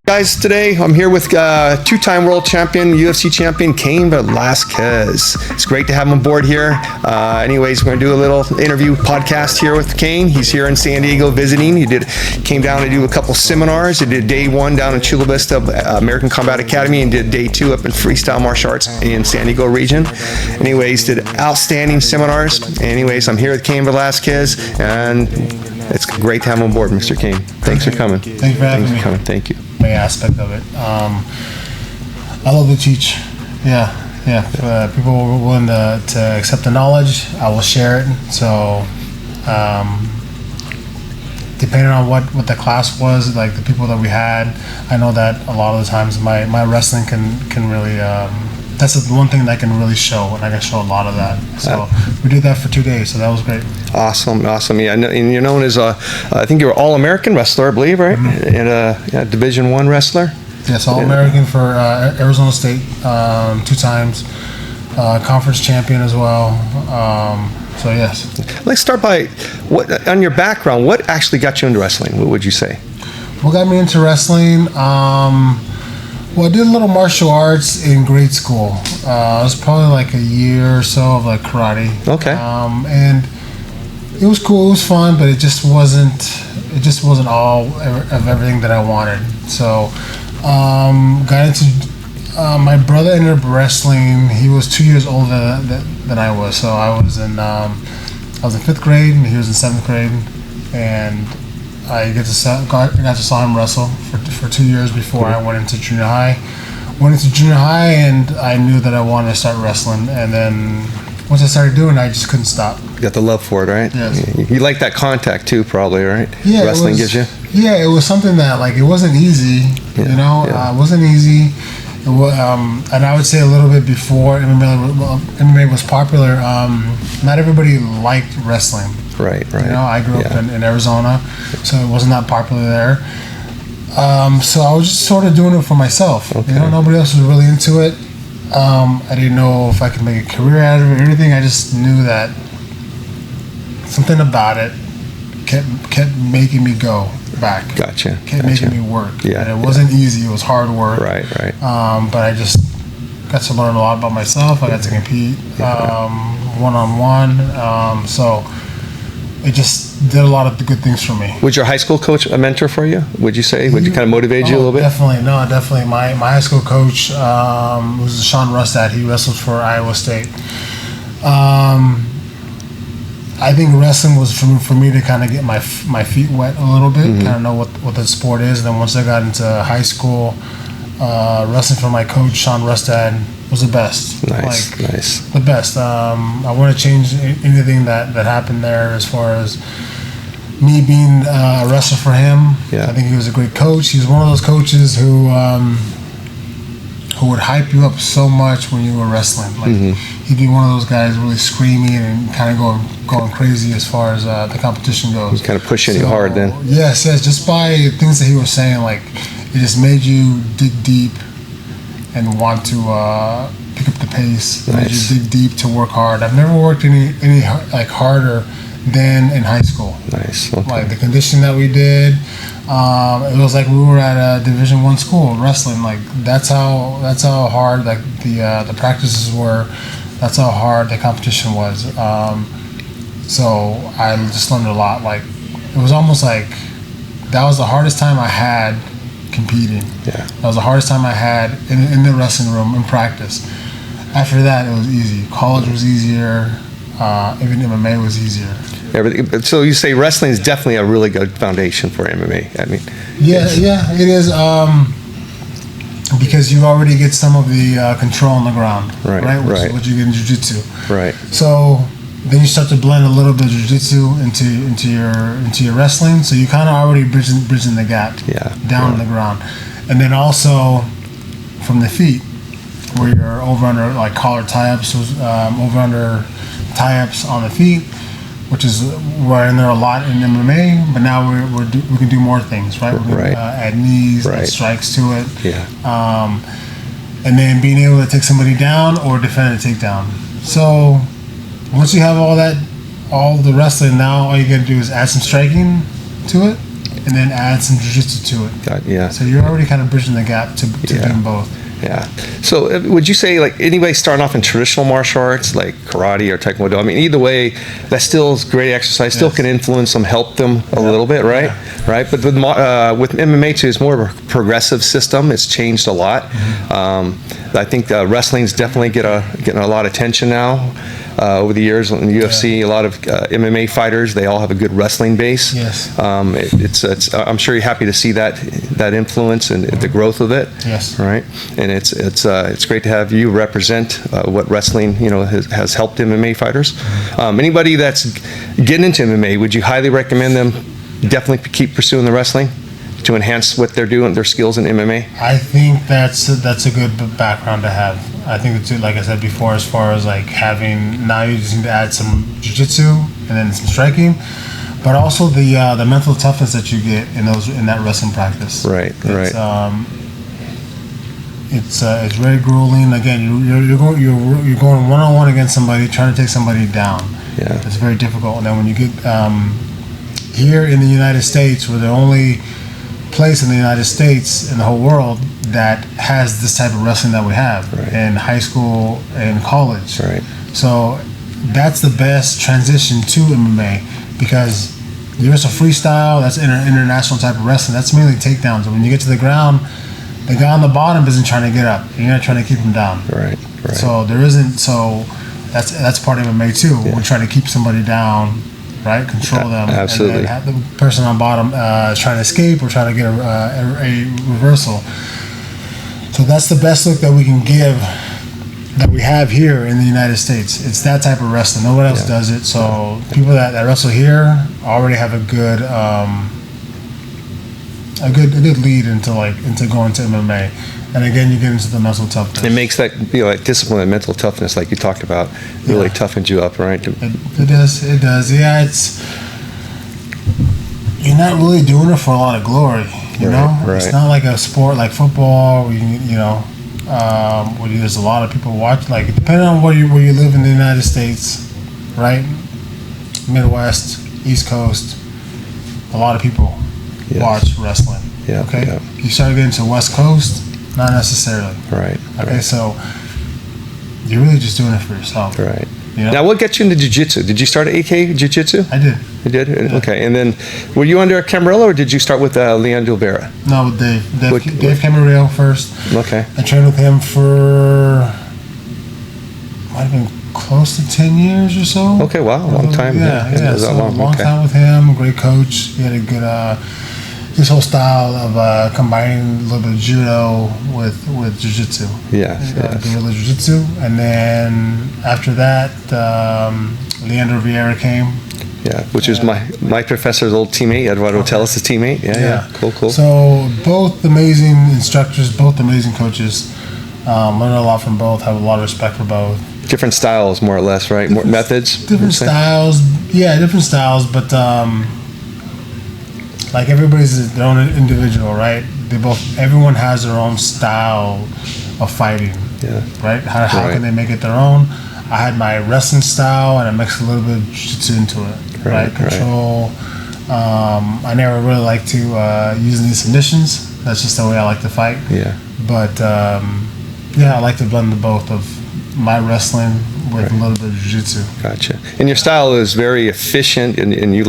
Guys, today I'm here with two-time world champion, UFC champion, Cain Velasquez. It's great to have him on board here. Anyways, we're going to do a little interview podcast here with Cain. He's here in San Diego visiting. He came down to do a couple seminars. He did day one down in Chula Vista, American Combat Academy, and did day two up in Freestyle Martial Arts in San Diego region. Anyways, did outstanding seminars. Anyways, I'm here with Cain Velasquez, and it's great to have him on board, Mr. Cain. Thanks for coming. Thank you for having me. Thank you. Aspect of it. I love to teach. If people are willing to accept the knowledge, I will share it. So depending on what the class was, like the people that we had, I know that a lot of the times my wrestling can really that's the one thing that I can really show, and I can show a lot of that. So we did that for 2 days, so that was great. Awesome. Yeah, and you're known as I think you're All-American wrestler, I believe, right? Mm-hmm. And Division I wrestler. Yes, All-American for Arizona State 2 times, conference champion as well. So yes. Let's start by on your background. What actually got you into wrestling? What would you say? What got me into wrestling? Well, I did a little martial arts in grade school. It was probably like a year or so of like karate. Okay. And it was cool. It was fun, but it just wasn't all of everything that I wanted. So, got into. My brother ended up wrestling. He was 2 years older than I was. So I was in 5th grade, and he was in 7th grade, and I got to saw him wrestle for 2 years before I went into junior high. And I knew that I wanted to start wrestling. And then once I started doing it, I just couldn't stop. You got the love for it, right? Yes. You like that contact too, probably, right? Yeah. Wrestling gives you? Yeah, it was something that, like, it wasn't easy, It wasn't easy. And I would say a little bit before MMA was popular, not everybody liked wrestling. Right. I grew up in Arizona, so it wasn't that popular there. So I was just sort of doing it for myself. Okay. Nobody else was really into it. I didn't know if I could make a career out of it or anything. I just knew that something about it kept making me go back. Gotcha. Kept making me work. Yeah. And it wasn't easy. It was hard work. Right. But I just got to learn a lot about myself. I got to compete one-on-one. So it just did a lot of good things for me. Was your high school coach a mentor for you? Would you say? Would you kind of motivate you a little bit? Definitely. My high school coach was Sean Rustad. He wrestled for Iowa State. I think wrestling was for me to kind of get my feet wet a little bit, kind of know what the sport is. And then once I got into high school, wrestling for my coach, Sean Rustad, was the best. Nice. The best. I want to change anything that happened there as far as me being a wrestler for him. Yeah. I think he was a great coach. He's one of those coaches who would hype you up so much when you were wrestling. He'd be one of those guys really screaming and kind of going crazy as far as the competition goes. He's kind of pushing you hard then. Yes. Just by things that he was saying, like, it just made you dig deep and want to pick up the pace. Nice. Made you dig deep to work hard. I've never worked any like harder than in high school. Nice. Okay. Like the conditioning that we did, it was like we were at a Division I school wrestling. Like that's how hard like the practices were. That's how hard the competition was. So I just learned a lot. Like it was almost like that was the hardest time I had competing. Yeah. That was the hardest time I had in the wrestling room in practice. After that, it was easy. College was easier. Even MMA was easier. Everything. So you say wrestling is definitely a really good foundation for MMA. I mean, yeah, it is. Because you already get some of the control on the ground, right? Which is what you get in jiu-jitsu. Right. So then you start to blend a little bit of jiu-jitsu into your wrestling. So you kind of already bridging the gap down on the ground, and then also from the feet, where you're over under like collar tie-ups, over under tie-ups on the feet, which is we're in there a lot in MMA, but now we can do more things, right? We can add knees, add strikes to it. Yeah. And then being able to take somebody down or defend a takedown. So once you have all the wrestling, now all you got to do is add some striking to it. and then add some jiu-jitsu to it. Yeah. So you're already kind of bridging the gap to doing both. Yeah. So would you say, like, anybody starting off in traditional martial arts, like karate or taekwondo, I mean, either way, that still is great exercise, still can influence them, help them a little bit, right? Yeah. Right. But with MMA too, it's more of a progressive system. It's changed a lot. I think wrestling's definitely getting a lot of attention now. Over the years in the UFC, a lot of MMA fighters, they all have a good wrestling base. Yes. It's I'm sure you're happy to see that influence and the growth of it. Yes. Right. And it's great to have you represent what wrestling has helped MMA fighters. Anybody that's getting into MMA, would you highly recommend them definitely keep pursuing the wrestling to enhance what they're doing, their skills in MMA? I think that's a good background to have. I think it's, like I said before, as far as like having, now you just need to add some jiu-jitsu and then some striking, but also the mental toughness that you get in that wrestling practice. Right. It's very grueling. Again, you're going one-on-one against somebody, trying to take somebody down. Yeah. It's very difficult. And then when you get here in the United States, we're the only place in the United States in the whole world that has this type of wrestling that we have in high school and college. Right. So that's the best transition to MMA, because you're just a freestyle, that's international type of wrestling. That's mainly takedowns. And when you get to the ground, the guy on the bottom isn't trying to get up. You're not trying to keep him down. Right. So there isn't. So that's part of MMA too. Yeah. We're trying to keep somebody down, right? Control them. Absolutely. And have the person on bottom trying to escape or trying to get a reversal. So that's the best look that we can give, that we have here in the United States. It's that type of wrestling. No one else does it. So people that wrestle here already have a good lead into going to MMA. And again, you get into the mental toughness. It makes that like discipline and mental toughness, like you talked about, really toughens you up, right? It does. Yeah, you're not really doing it for a lot of glory. You know, it's not like a sport like football where where there's a lot of people watch. Like, depending on where you live in the United States, right? Midwest, East Coast, a lot of people watch wrestling. Yeah. Okay. Yeah. You start getting to West Coast, not necessarily. Right. Okay. So you're really just doing it for yourself. Right. You know? Now, what got you into jiu-jitsu? Did you start at AK jiu-jitsu? I did. You did? Yeah. Okay. And then, were you under Camarillo, or did you start with Leandro Vera? No, with Dave Camarillo first. Okay. I trained with him for, might have been close to 10 years or so. Okay, wow. Long time. Yeah. So long time with him. Great coach. He had a good, his whole style of combining a little bit of judo with jiu-jitsu. Guerrilla jiu-jitsu. And then after that, Leandro Vieira came. Yeah, which is my professor's old teammate, Eduardo Teles' teammate. Yeah. Cool. So both amazing instructors, both amazing coaches. Learned a lot from both, have a lot of respect for both. Different styles, more or less, right? More methods? Different styles. Yeah, different styles, but like everybody's their own individual, right? Everyone has their own style of fighting. Yeah. Right? How can they make it their own? I had my wrestling style, and I mixed a little bit of jiu-jitsu into it. Right? Control. I never really like to use any submissions. That's just the way I like to fight. Yeah. But I like to blend the both of my wrestling with a little bit of jiu-jitsu. Gotcha. And your style is very efficient, and your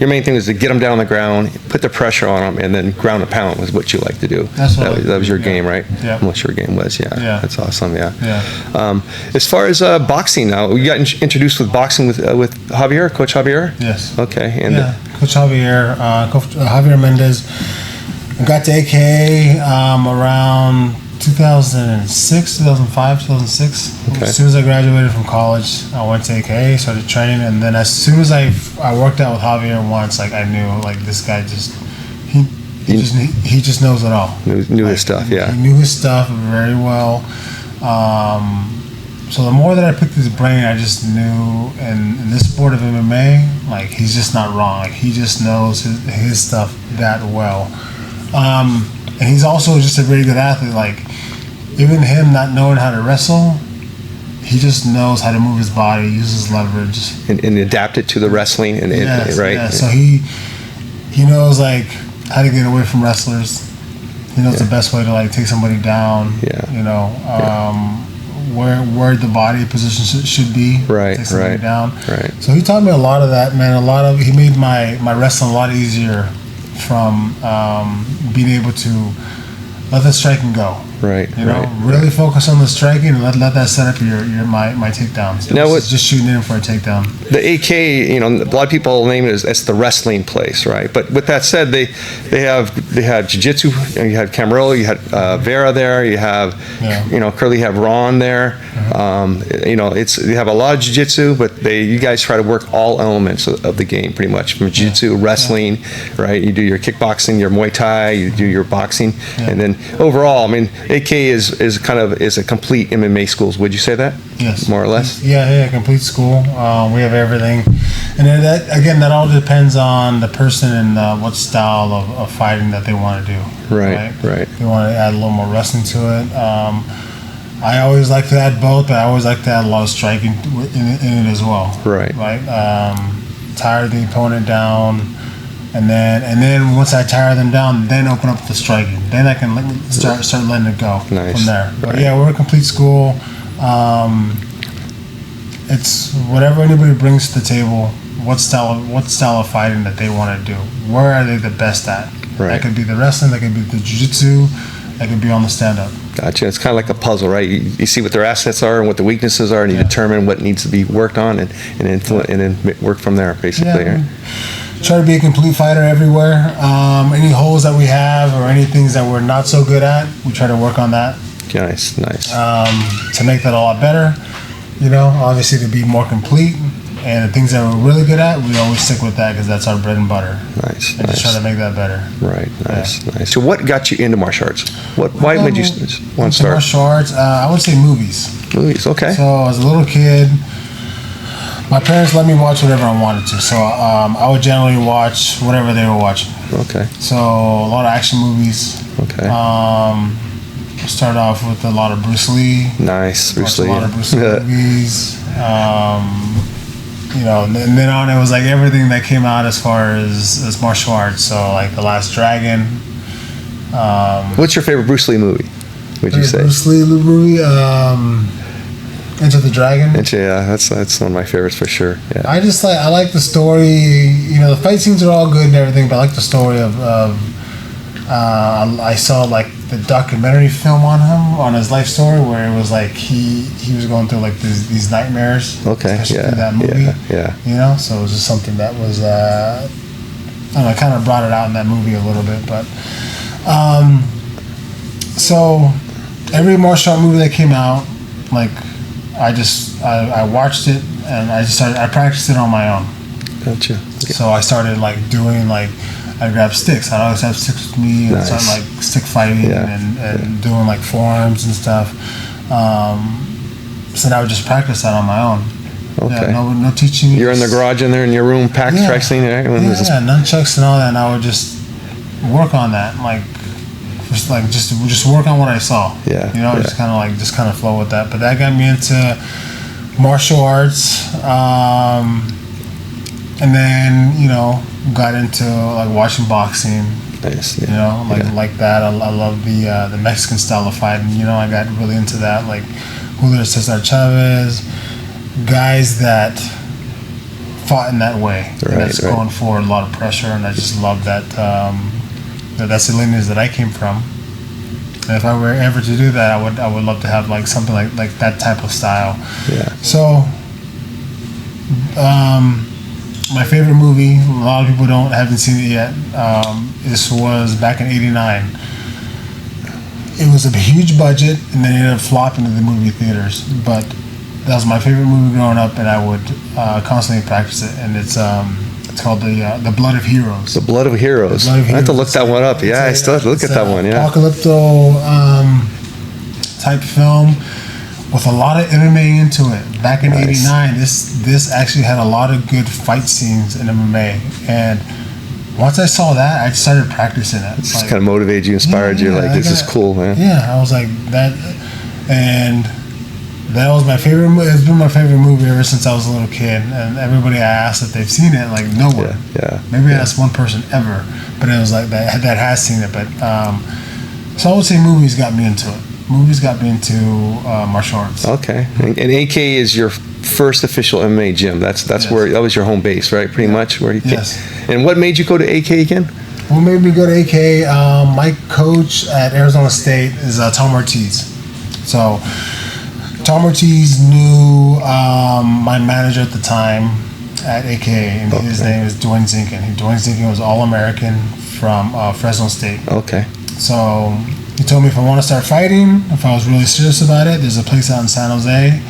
main thing was to get them down on the ground, put the pressure on them, and then ground and pound was what you like to do. That was your game, right? Yeah. What your game was, yeah. That's awesome, yeah. As far as boxing now, you got introduced with boxing with Javier, Coach Javier? Yes. Okay. And Coach Javier, Javier Mendez. I got to AK around 2006, 2005, 2006. Okay. As soon as I graduated from college, I went to AKA, started training, and then as soon as I worked out with Javier once, like I knew, like this guy he just knows it all. Knew his stuff, yeah. He knew his stuff very well. So the more that I picked his brain, I just knew, in this sport of MMA, like he's just not wrong. Like he just knows his stuff that well. And he's also just a very good athlete. Like, even him not knowing how to wrestle, he just knows how to move his body, use his leverage, and adapt it to the wrestling, right? Yeah. So he knows, like, how to get away from wrestlers. He knows the best way to like take somebody down. Yeah. You know, where the body position should be. Right. Take somebody down. Right. So he taught me a lot of that, man. He made my wrestling a lot easier from being able to let the striking go. Right. You know, really focus on the striking and let that set up my takedowns. Now just shooting in for a takedown. The AK, you know, a lot of people name it as the wrestling place, right? But with that said, they have jiu-jitsu. You had Camarillo, you had Vera there. You have, you know, Curly, you have Ron there. You know, they have a lot of jiu-jitsu, but you guys try to work all elements of the game pretty much, from jiu-jitsu, wrestling, right? You do your kickboxing, your Muay Thai, you do your boxing, and then overall, I mean, AK is a complete MMA school. Would you say that? Yes. More or less? Yeah, complete school. We have everything. And then that all depends on the person and what style of fighting that they want to do. Right. They want to add a little more wrestling to it. I always like to add both, but I always like to add a lot of striking in it as well. Right. Tire the opponent down. And then once I tire them down, then open up the striking. Then I can start letting it go from there. But yeah, we're a complete school. It's whatever anybody brings to the table. What style of fighting that they want to do? Where are they the best at? That could be the wrestling. That could be the jiu-jitsu. That could be on the stand-up. Gotcha. It's kind of like a puzzle, right? You see what their assets are and what the weaknesses are, and you determine what needs to be worked on, and then work from there, basically. Yeah. Right? Try to be a complete fighter everywhere. Any holes that we have or any things that we're not so good at, we try to work on that. Nice. To make that a lot better, you know, obviously to be more complete. And the things that we're really good at, we always stick with that because that's our bread and butter. Nice. Just try to make that better. Right. Nice. So what got you into martial arts? Why made you want to start? Martial arts, I would say movies. Movies, okay. So as a little kid, my parents let me watch whatever I wanted to. So I would generally watch whatever they were watching. Okay. So a lot of action movies. Okay. Started off with a lot of Bruce Lee. Nice. Bruce Lee. A lot of Bruce Lee movies. You know, and then on it was like everything that came out as far as martial arts. So like The Last Dragon. What's your favorite Bruce Lee movie? Would you say? Bruce Lee movie. Enter the Dragon. Yeah, that's one of my favorites for sure. Yeah. I like the story. You know, the fight scenes are all good and everything, but I like the story of I saw like the documentary film on him, on his life story, where it was like he was going through like these nightmares. Okay. Yeah. That movie. Yeah. You know, so it was just something that was I don't know, kind of brought it out in that movie a little bit, but so every martial art movie that came out, like I watched it and I practiced it on my own. Gotcha. Okay. So I started like doing like, I grabbed sticks. I'd always have sticks with me and start like stick fighting and doing like forearms and stuff. So I would just practice that on my own. Okay. Yeah, no teaching. You're in the garage in there in your room, practicing. Nunchucks and all that, and I would just work on that, just work on what I saw. Yeah. You know, just kind of flow with that. But that got me into martial arts, and then got into like watching boxing. Nice. You know, like that. I love the Mexican style of fighting. You know, I got really into that, like Julio Cesar Chavez, guys that fought in that way. That's going for a lot of pressure, and I just love that. That's the lineage that I came from. And if I were ever to do that, I would love to have like something like that type of style. Yeah. So, my favorite movie, a lot of people haven't seen it yet. This was back in '89. It was a huge budget, and then it ended up flopping to the movie theaters. But that was my favorite movie growing up, and I would constantly practice it. And it's called the Blood of Heroes. The Blood of Heroes. I have to look that one up. Yeah, I still have to look at that one. Yeah. Apocalypto type film with a lot of MMA into it. Back in '89, this actually had a lot of good fight scenes in MMA, and once I saw that, I started practicing it. It just kind of motivated you, inspired you. Like, this is cool, man. Yeah, I was like that, and that was my favorite. It's been my favorite movie ever since I was a little kid. And everybody I asked if they've seen it, like no one. Yeah. Maybe I asked one person ever, but it was like that has seen it. But so I would say movies got me into it. Movies got me into martial arts. Okay, and AK is your first official MMA gym. That's Yes. where that was your home base, right? Pretty much where you came. Yes. And what made you go to AK again? What made me go to AK? My coach at Arizona State is Tom Ortiz. So Tom Ortiz knew my manager at the time at AK, and his name is Dwayne Zinkin. Dwayne Zinkin was All-American from Fresno State. Okay. So he told me if I want to start fighting, if I was really serious about it, there's a place out in San Jose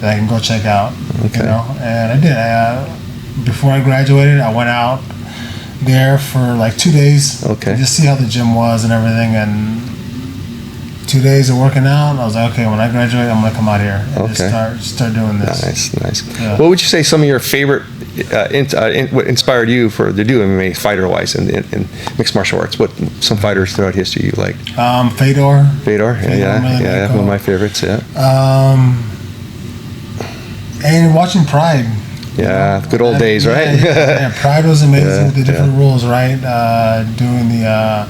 that I can go check out. Okay. You know, and I did. Before I graduated, I went out there for like 2 days. Okay. Just see how the gym was and everything. And 2 days of working out, and I was like, okay, when I graduate, I'm gonna come out here and just start doing this. Nice. Yeah. What would you say some of your favorite, what inspired you to do MMA fighter-wise in mixed martial arts? What some fighters throughout history you liked? Fedor. Fedor, yeah, one of my favorites, yeah. And watching Pride. Yeah, good old days, right? Yeah, Pride was amazing with the different rules, right? Doing the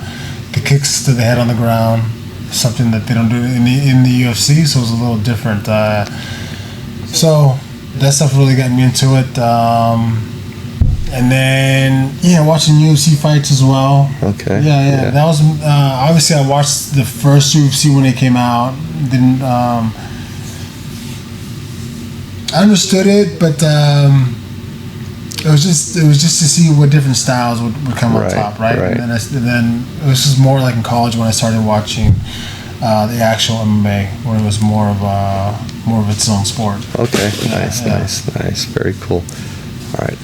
kicks to the head on the ground, something that they don't do in the UFC, so it was a little different. So that stuff really got me into it. And then watching UFC fights as well. Okay. Yeah. That was obviously I watched the first UFC when it came out. Didn't I understood it, but it was just to see what different styles would come on top, right? And then it was just more like in college when I started watching the actual MMA, where it was more of its own sport. Okay, nice, very cool. All right.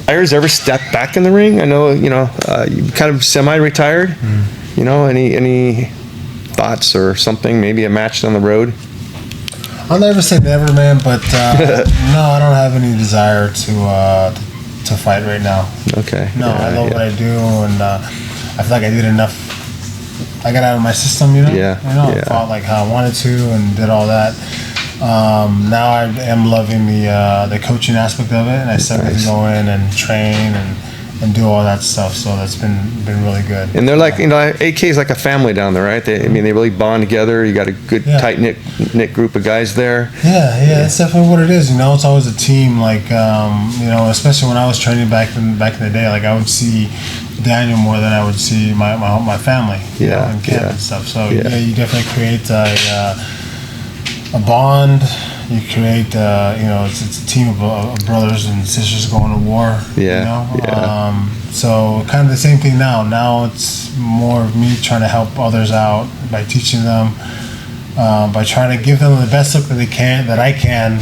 Fighters ever step back in the ring? I know you kind of semi-retired. You know, any thoughts or something? Maybe a match down the road. I'll never say never, man, but no, I don't have any desire to fight right now. Okay. No, I love what I do, and I feel like I did enough. I got out of my system, I fought like how I wanted to and did all that. Now I am loving the coaching aspect of it, and I still get to go in and train and do all that stuff. So that's been really good. And they're like, AK is like a family down there, right? They really bond together. You got a good tight knit group of guys there. Yeah, that's definitely what it is. It's always a team. Like, especially when I was training back in the day, like I would see Daniel more than I would see my family. In camp and stuff. So you definitely create a bond. You create, it's a team of brothers and sisters going to war. So kind of the same thing now. Now it's more of me trying to help others out by teaching them, by trying to give them the best look that I can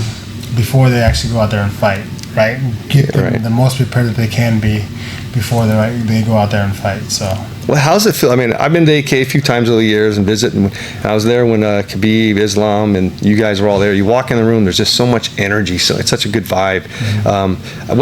before they actually go out there and fight, right? Get them the most prepared that they can be before they go out there and fight. So. Well, how's it feel? I mean, I've been to AK a few times over the years and visit, and I was there when Khabib, Islam, and you guys were all there. You walk in the room, there's just so much energy, so it's such a good vibe. Mm-hmm.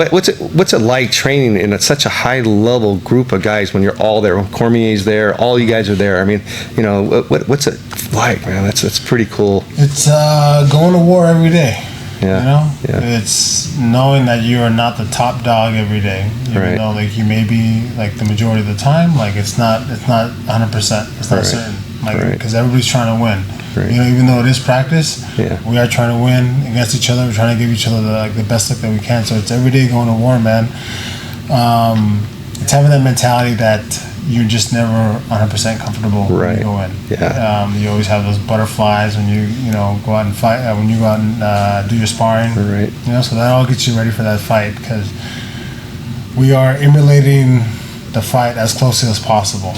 What's it like training in such a high-level group of guys when you're all there? When Cormier's there, all you guys are there. I mean, what's it like, man? That's pretty cool. It's going to war every day. Yeah. It's knowing that you are not the top dog every day. Even though like you may be like the majority of the time, like it's not 100%. It's not certain. Like because everybody's trying to win. Even though it is practice, we are trying to win against each other. We're trying to give each other the best look that we can. So it's every day going to war, man. It's having that mentality that you're just never 100% comfortable when you go in. You always have those butterflies when you go out and fight, when you go out and do your sparring. So that all gets you ready for that fight, because we are emulating the fight as closely as possible.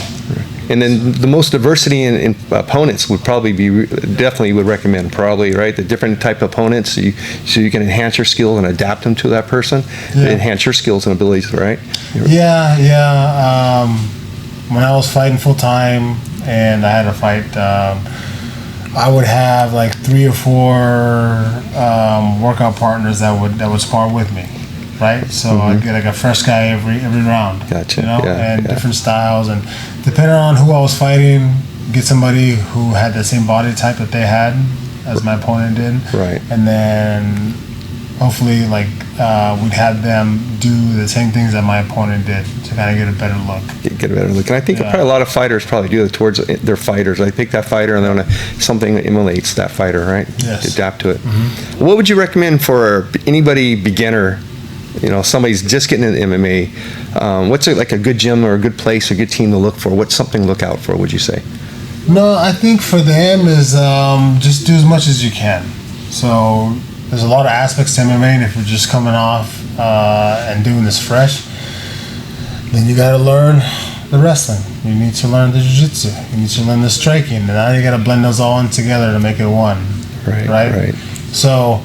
And then the most diversity in opponents would probably be, definitely would recommend probably, right? The different type of opponents, so you can enhance your skill and adapt them to that person, enhance your skills and abilities, right? When I was fighting full time and I had a fight, I would have like 3 or 4 workout partners that would spar with me, right? So I'd get like a fresh guy every round. Gotcha. Different styles, and depending on who I was fighting, get somebody who had the same body type that they had as my opponent did, and then hopefully like we'd have them do the same things that my opponent did to kind of get a better look. Get a better look. And I think probably a lot of fighters probably do it towards their fighters. They pick that fighter and then something that emulates that fighter, right? Yes. Adapt to it. Mm-hmm. What would you recommend for anybody beginner? Somebody's just getting into MMA. What's like a good gym or a good place, a good team to look for? What's something to look out for, would you say? No, I think for them is just do as much as you can. So there's a lot of aspects to MMA, and if you're just coming off and doing this fresh, then you got to learn the wrestling. You need to learn the jiu-jitsu. You need to learn the striking. And now you got to blend those all in together to make it one. Right. So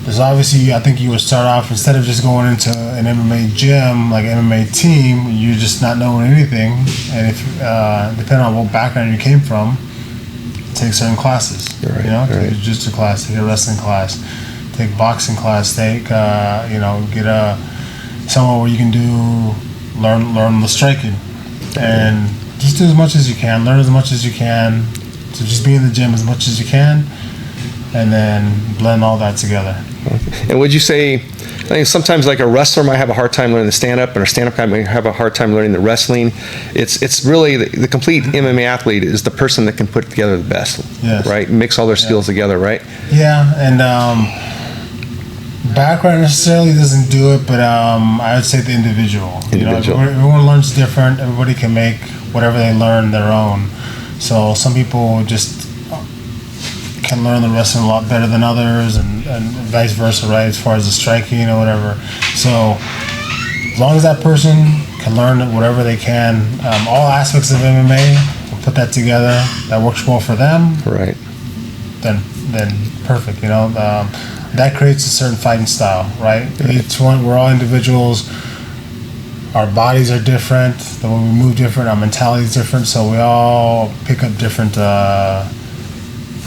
there's obviously, I think you would start off, instead of just going into an MMA gym, like an MMA team, you're just not knowing anything. And if depending on what background you came from, take certain classes. Take a jiu-jitsu class, take a wrestling class, take boxing class, take get somewhere where you can learn the striking, and just do as much as you can, learn as much as you can. So just be in the gym as much as you can, and then blend all that together. And would you say, I think sometimes like a wrestler might have a hard time learning the stand-up, and a stand-up guy might have a hard time learning the wrestling. It's really the complete MMA athlete is the person that can put together the best, right? Mix all their skills together, right? Yeah, and background necessarily doesn't do it, but I would say the individual. Everyone learns different. Everybody can make whatever they learn their own. So some people just can learn the wrestling a lot better than others, and vice versa, right, as far as the striking or whatever. So as long as that person can learn whatever they can, all aspects of MMA, we'll put that together, that works well for them, right, then perfect. That creates a certain fighting style, right? Each one, we're all individuals. Our bodies are different. The way we move different. Our mentality is different. So we all pick up different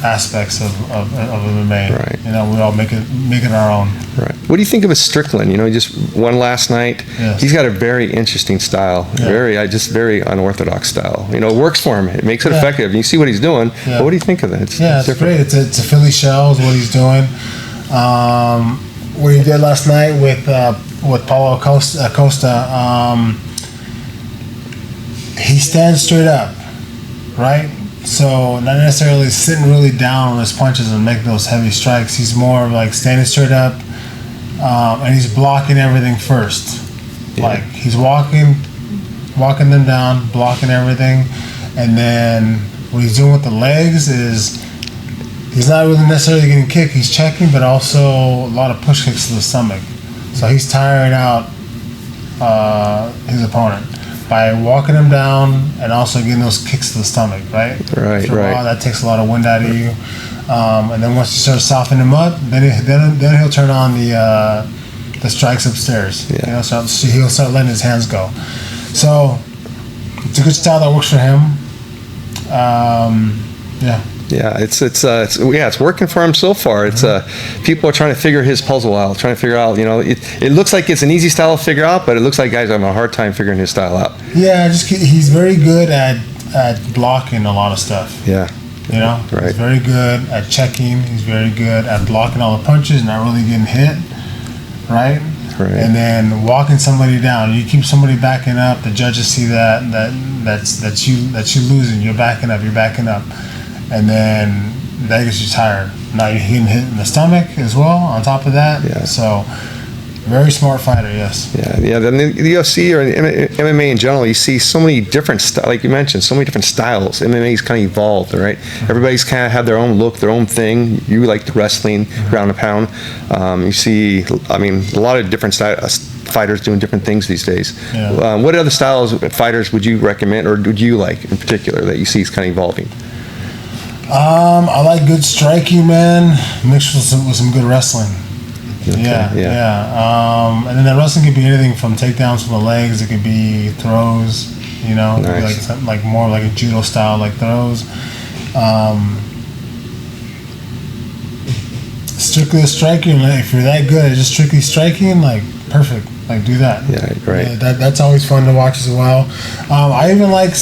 aspects of MMA. Right. We all make it our own. Right. What do you think of a Strickland? He just won last night. Yes. He's got a very interesting style. Yeah. Very unorthodox style. It works for him. It makes it effective. You see what he's doing. Yeah. But what do you think of it? It's great. It's a Philly shell is what he's doing. What he did last night with Paulo Acosta, he stands straight up, right? So not necessarily sitting really down on his punches and making those heavy strikes. He's more of like standing straight up, and he's blocking everything first. Yeah. Like he's walking them down, blocking everything, and then what he's doing with the legs is he's not really necessarily getting kicked. He's checking, but also a lot of push kicks to the stomach. So he's tiring out his opponent by walking him down and also getting those kicks to the stomach, right? Right. That takes a lot of wind out of you. And then once you start softening him up, then he'll turn on the strikes upstairs. Yeah. So he'll start letting his hands go. So it's a good style that works for him. Yeah, it's working for him so far. It's people are trying to figure his puzzle out, trying to figure out. It looks like it's an easy style to figure out, but it looks like guys are having a hard time figuring his style out. Yeah, he's very good at blocking a lot of stuff. Yeah. Right. He's very good at checking. He's very good at blocking all the punches, not really getting hit. Right. And then walking somebody down. You keep somebody backing up. The judges see that's you losing. You're backing up. And then that gets you tired. Now you're getting hit in the stomach as well on top of that. Yeah. So, very smart fighter, yes. Yeah. Then the UFC or MMA in general, you see so many different like you mentioned, so many different styles. MMA's kind of evolved, right? Everybody's kind of had their own look, their own thing. You like the wrestling, ground and pound. You see, a lot of different fighters doing different things these days. Yeah. What other styles of fighters would you recommend, or would you like in particular that you see is kind of evolving? I like good striking, man, mixed with some good wrestling. Okay, yeah. And then the wrestling could be anything from takedowns from the legs. It could be throws. Nice. It could be something like more like a judo style, like throws. Strictly a striking. If you're that good at just strictly striking, like perfect. Like do that. Yeah, right. Yeah, that's always fun to watch as well. I like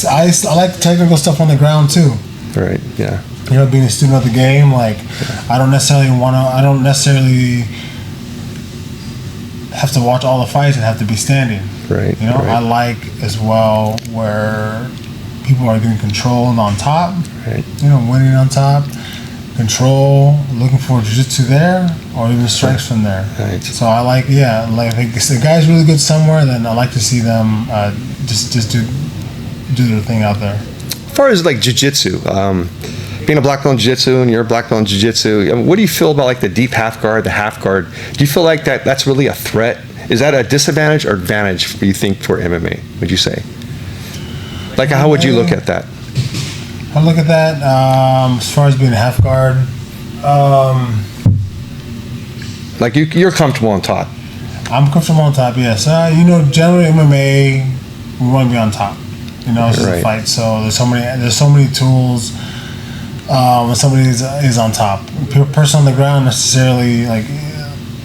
technical stuff on the ground too. Right. Yeah. Being a student of the game, I don't necessarily have to watch all the fights and have to be standing. Right. You know, right. I like as well where people are getting control and on top. Right. You know, winning on top, control, looking for jiu-jitsu there, or even strikes from there. Right. So I like, if the guy's really good somewhere, then I like to see them just do their thing out there. As far as like jiu-jitsu, being a black belt in jiu-jitsu and you're a black belt in jiu-jitsu, I mean, what do you feel about like the deep half guard, the half guard? Do you feel like that's really a threat? Is that a disadvantage or advantage, you think, for MMA, would you say? Like, how would you look at that? I look at that as far as being a half guard. Like, you're comfortable on top. I'm comfortable on top, yes. You know, generally MMA, we want to be on top. You know, it's just a fight. So there's so many tools when somebody is on top. Person on the ground necessarily, like,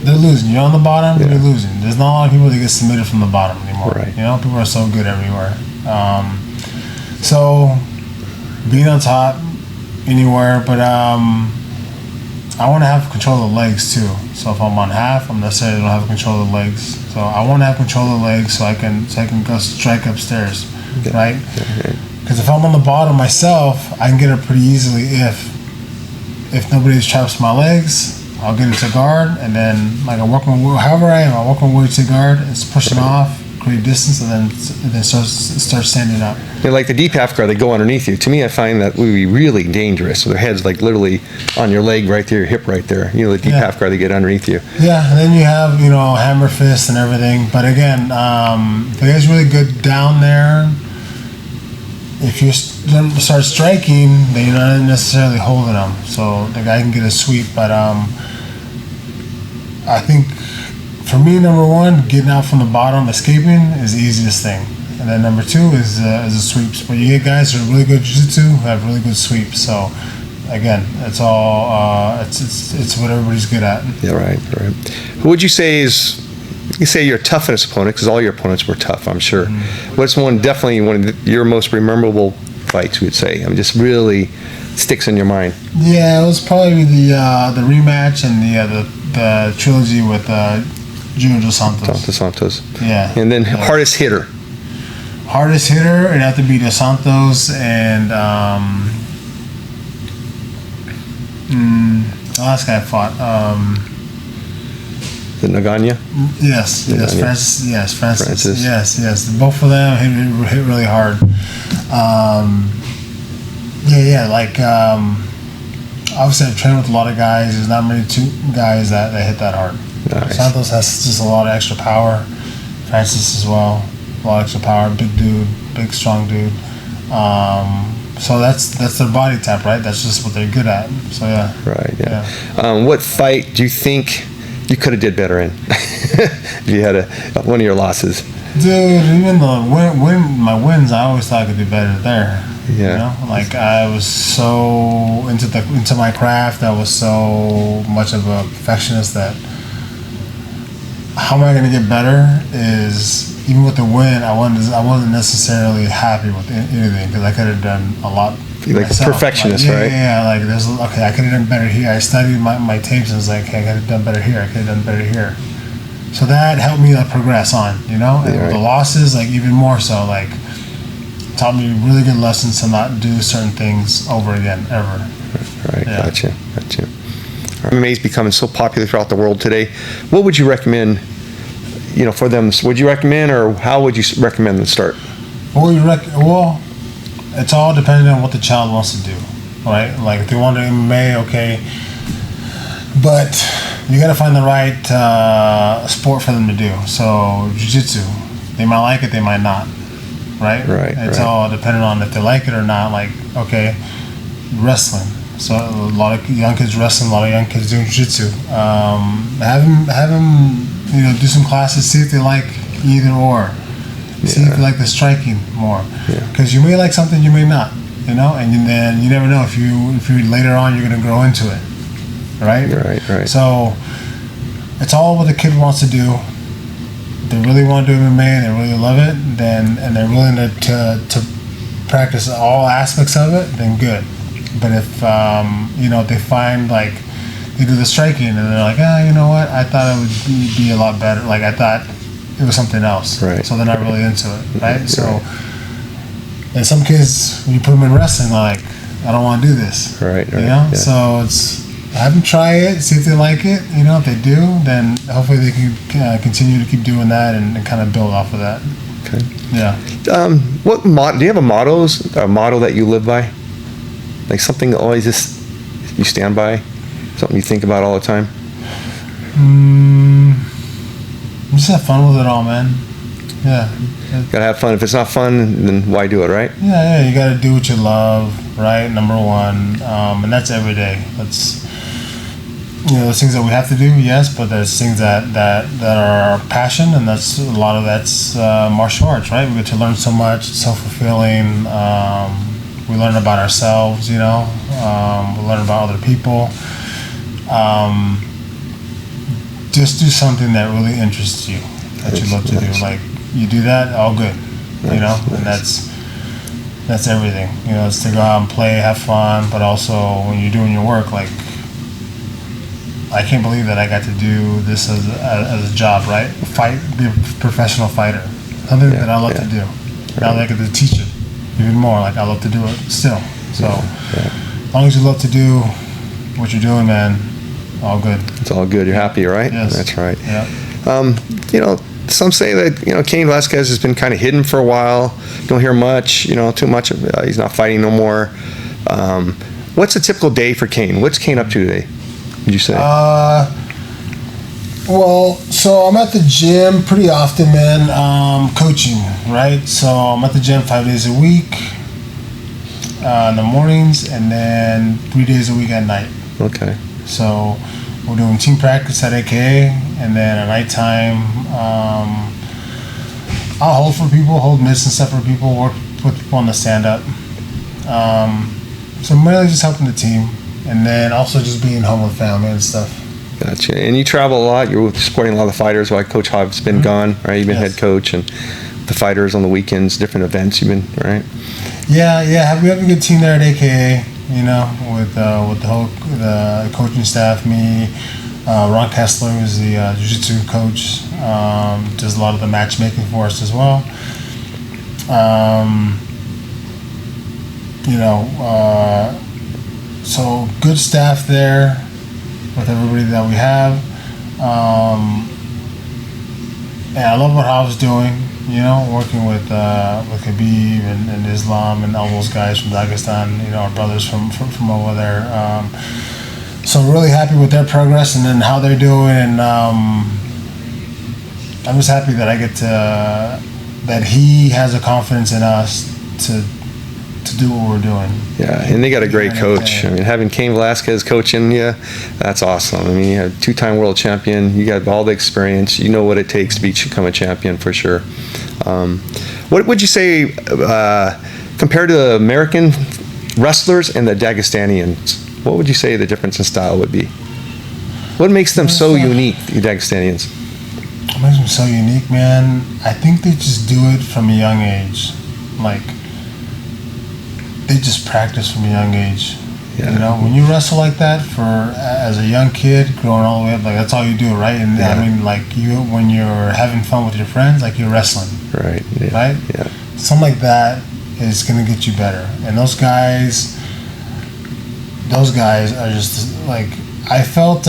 they're losing. You're on the bottom, you're losing. There's not a lot of people that get submitted from the bottom anymore. Right. You know, people are so good everywhere. So being on top anywhere, but I want to have control of the legs too. So if I'm on half, I'm necessarily don't have control of the legs. So I want to have control of the legs so I can go strike upstairs, right? Because if I'm on the bottom myself, I can get it pretty easily. If nobody traps my legs, I'll get into guard, and then like I work my way to guard. It's pushing off, create distance, and then start standing up. You know, like the deep half guard, they go underneath you. To me, I find that would be really dangerous. So their head's like literally on your leg right there, your hip right there. You know, the deep half guard, they get underneath you. Yeah, and then you have, you know, hammer fist and everything. But again, if the guy's really good down there, if you start striking, then you're not necessarily holding them. So the guy can get a sweep. But I think for me, number one, getting out from the bottom, escaping is the easiest thing. And then number two is the sweeps. But you get guys who are really good at jiu-jitsu who have really good sweeps. So again, it's all it's what everybody's good at. Yeah, right. Who would you say is, you say your toughest opponent, because all your opponents were tough, I'm sure. Mm-hmm. What's definitely one of your most memorable fights, you would say? I mean, just really sticks in your mind. Yeah, it was probably the rematch and the trilogy with Junior Dos Santos. Yeah. And then hardest hitter. Hardest hitter, it'd have to be Dos Santos and the last guy I fought. The Naganya? Yes, Francis. Yes. Both of them hit really hard. Obviously I've trained with a lot of guys. There's not many guys that hit that hard. Nice. Santos has just a lot of extra power. Francis as well, a lot of extra power. Big dude, big strong dude. So that's their body type, right? That's just what they're good at. So yeah. Right. Yeah. What fight do you think you could have did better in if you had one of your losses? Dude, even my wins, I always thought I could do better there. Yeah. You know, like I was so into my craft. I was so much of a perfectionist that how am I going to get better is, even with the win, I wasn't necessarily happy with anything because I could have done a lot. Like myself. Perfectionist, right? Yeah. Like I could have done better here. I studied my tapes and was like, okay, I could have done better here. I could have done better here. So that helped me progress on, you know. And with the losses, like even more so, like taught me really good lessons to not do certain things over again ever. Right. Yeah. Gotcha. MMA is becoming so popular throughout the world today. What would you recommend, you know, for them? Would you recommend, or how would you recommend them start? Well, it's all dependent on what the child wants to do, right? Like if they want to do MMA, okay, but you got to find the right sport for them to do. So jiu-jitsu, they might like it, they might not, right? It's all dependent on if they like it or not. Like, okay, wrestling. So a lot of young kids wrestling, a lot of young kids doing jiu-jitsu. Have them, you know, do some classes, see if they like either or. See if you like the striking more. Because you may like something, you may not. You know, and then you never know if you later on you're going to grow into it. Right. So it's all what the kid wants to do. If they really want to do MMA and they really love it, and they're willing to practice all aspects of it, then good. But if you know, they find like they do the striking, and they're like, you know what? I thought it would be a lot better. Like, I thought it was something else. Right. So they're not really into it, right? Right. So, and some kids, when you put them in wrestling, they're like, I don't want to do this. Right. You know? Yeah. So it's, have them try it, see if they like it. You know, if they do, then hopefully they can continue to keep doing that and kind of build off of that. Okay. Yeah. Do you have a motto that you live by? Like something that always just you stand by? Something you think about all the time? Just have fun with it all, man. Yeah. Gotta have fun. If it's not fun, then why do it, right? Yeah, you gotta do what you love, right? Number one. And that's every day. That's, there's things that we have to do, yes, but there's things that are our passion, and that's a lot of that's martial arts, right? We get to learn so much, it's self-fulfilling. We learn about ourselves, we learn about other people. Just do something that really interests you, that you love to do. Like, you do that, all good, Nice. And that's everything. It's to go out and play, have fun, but also when you're doing your work, like, I can't believe that I got to do this as a job, right? Be a professional fighter. Something that I love to do. Now that I get to teach it even more, like, I love to do it still. So, as long as you love to do what you're doing, man, all good. It's all good. You're happy, right? Yes. That's right. Yeah. Some say that, Cain Velasquez has been kind of hidden for a while. Don't hear much, too much. He's not fighting no more. What's a typical day for Cain? What's Cain up to today, would you say? Well, so I'm at the gym pretty often, man, coaching, right? So I'm at the gym 5 days a week in the mornings, and then 3 days a week at night. Okay. So we're doing team practice at AKA, and then at nighttime, I'll hold mitts and stuff for people, work with people on the stand-up. So I'm really just helping the team, and then also just being home with family and stuff. Gotcha. And you travel a lot. You're supporting a lot of the fighters while Coach Hobbs been gone, right? You've been head coach, and the fighters on the weekends, different events you've been, right? Yeah. We have a good team there at AKA, with the whole coaching staff. Me, Ron Kessler is the jiu-jitsu coach. Does a lot of the matchmaking for us as well. So good staff there with everybody that we have. And I love what Hobbs doing, working with Khabib and Islam and all those guys from Dagestan, our brothers from over there. So I'm really happy with their progress and then how they're doing, and I'm just happy that I get that he has a confidence in us to do what we're doing. Yeah, and they got a great coach. I mean, having Cain Velasquez coaching you, that's awesome. I mean, you have two-time world champion. You got all the experience. You know what it takes to become a champion for sure. What would you say compared to the American wrestlers and the Dagestanians? What would you say the difference in style would be? What makes them so unique, the Dagestanians? What makes them so unique, man? I think they just do it from a young age. Like, they just practice from a young age. Yeah. When you wrestle like that as a young kid, growing all the way up, like, that's all you do, right? And I mean, like, when you're having fun with your friends, like, you're wrestling. Right. Yeah. Right? Yeah. Something like that is going to get you better. And those guys are just, like, I felt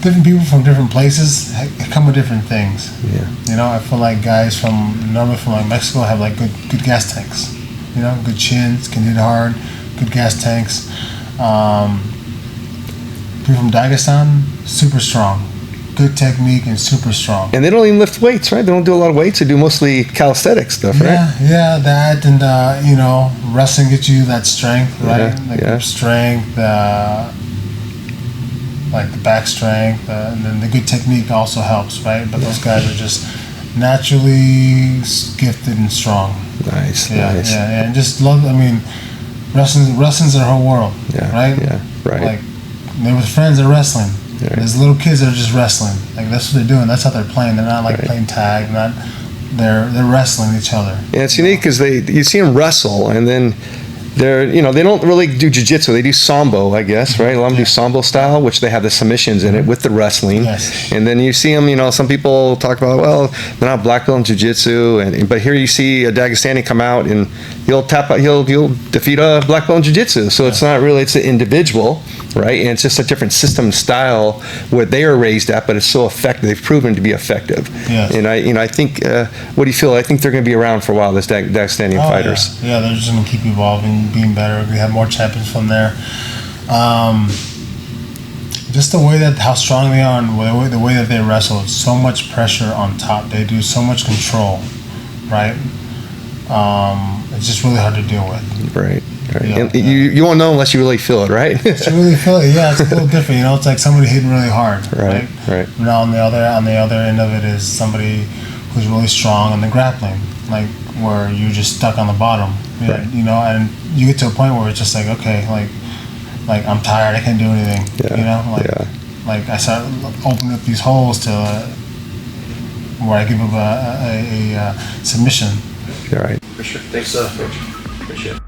different people from different places come with different things. Yeah. I feel like guys normally from like Mexico have like good gas tanks. Good chins, can hit hard, good gas tanks. People from Dagestan, super strong. Good technique and super strong. And they don't even lift weights, right? They don't do a lot of weights. They do mostly calisthenic stuff, right? Yeah, that and, wrestling gets you that strength, right? Strength, like the back strength, and then the good technique also helps, right? But those guys are just naturally gifted and strong. Nice. Yeah, and just love. I mean, wrestling's their whole world, right? Yeah, right. Like, they're with friends, they're wrestling. Right. There's little kids that are just wrestling. Like, that's what they're doing. That's how they're playing. They're not like playing tag. They're wrestling each other. Yeah, it's unique because you see them wrestle, and then they're, they don't really do jiu-jitsu. They do sambo, I guess, right? A lot of them do sambo style, which they have the submissions in it with the wrestling. Yes. And then you see them, some people talk about, well, they're not black belt in jiu-jitsu, but here you see a Dagestani come out and he'll defeat a black belt in jiu-jitsu. So it's not really, it's an individual, right? And it's just a different system style where they are raised at, but it's so effective. They've proven to be effective. Yes. And I think, what do you feel? I think they're going to be around for a while, this Dagestani fighters. Yeah, they're just going to keep evolving, being better. We have more champions from there. Just the way how strong they are and the way that they wrestle, it's so much pressure on top. They do so much control, right? It's just really hard to deal with. Right. And you won't know unless you really feel it, right? It's really feel it. Yeah, it's a little different. It's like somebody hitting really hard. Right. Now on the other end of it is somebody who's really strong on the grappling, like where you're just stuck on the bottom. Right. And you get to a point where it's just like, okay, like I'm tired, I can't do anything. Like I start opening up these holes to where I give up a submission. All right. For sure. Thanks, Coach. Appreciate it.